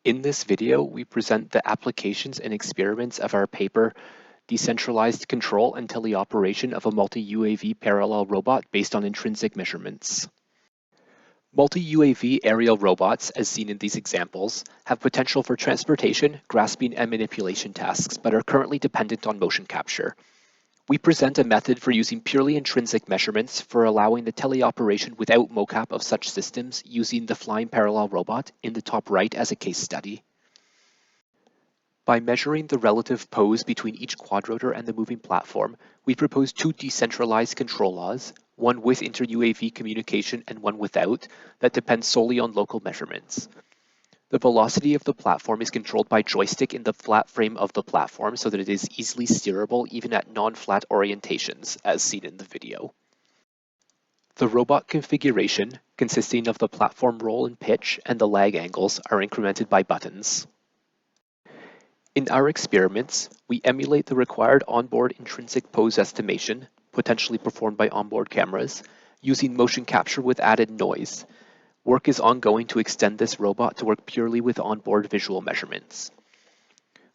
In this video, we present the applications and experiments of our paper, Decentralized Control and Teleoperation of a Multi-UAV Parallel Robot Based on Intrinsic Measurements. Multi-UAV aerial robots, as seen in these examples, have potential for transportation, grasping, and manipulation tasks, but are currently dependent on motion capture. We present a method for using purely intrinsic measurements for allowing the teleoperation without mocap of such systems using the flying parallel robot in the top right as a case study. By measuring the relative pose between each quadrotor and the moving platform, we propose two decentralized control laws, one with inter-UAV communication and one without, that depend solely on local measurements. The velocity of the platform is controlled by joystick in the flat frame of the platform so that it is easily steerable even at non-flat orientations, as seen in the video. The robot configuration, consisting of the platform roll and pitch and the lag angles, are incremented by buttons. In our experiments, we emulate the required onboard intrinsic pose estimation, potentially performed by onboard cameras, using motion capture with added noise. Work is ongoing to extend this robot to work purely with onboard visual measurements.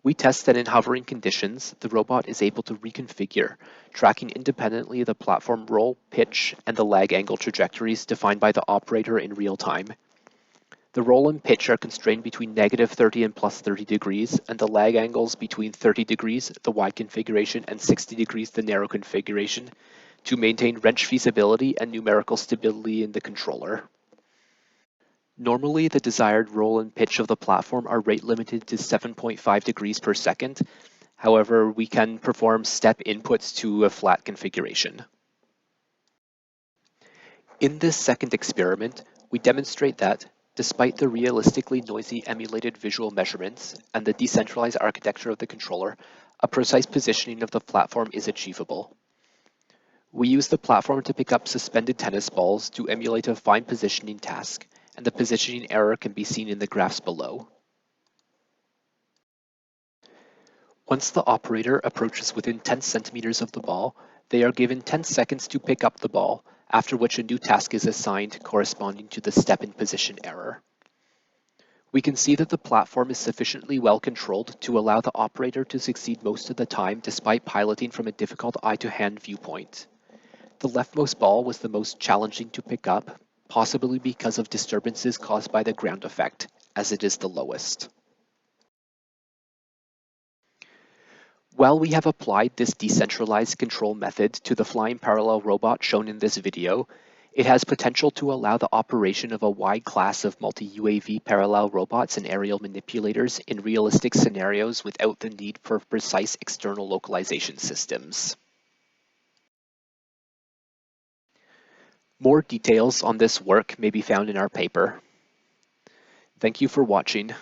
We test that in hovering conditions, the robot is able to reconfigure, tracking independently the platform roll, pitch, and the lag angle trajectories defined by the operator in real time. The roll and pitch are constrained between -30 and +30 degrees, and the lag angles between 30 degrees, the wide configuration, and 60 degrees, the narrow configuration, to maintain wrench feasibility and numerical stability in the controller. Normally, the desired roll and pitch of the platform are rate limited to 7.5 degrees per second. However, we can perform step inputs to a flat configuration. In this second experiment, we demonstrate that, despite the realistically noisy emulated visual measurements and the decentralized architecture of the controller, a precise positioning of the platform is achievable. We use the platform to pick up suspended tennis balls to emulate a fine positioning task, and the positioning error can be seen in the graphs below. Once the operator approaches within 10 centimeters of the ball, they are given 10 seconds to pick up the ball, after which a new task is assigned corresponding to the step in position error. We can see that the platform is sufficiently well controlled to allow the operator to succeed most of the time despite piloting from a difficult eye-to-hand viewpoint. The leftmost ball was the most challenging to pick up, possibly because of disturbances caused by the ground effect, as it is the lowest. While we have applied this decentralized control method to the flying parallel robot shown in this video, it has potential to allow the operation of a wide class of multi-UAV parallel robots and aerial manipulators in realistic scenarios without the need for precise external localization systems. More details on this work may be found in our paper. Thank you for watching.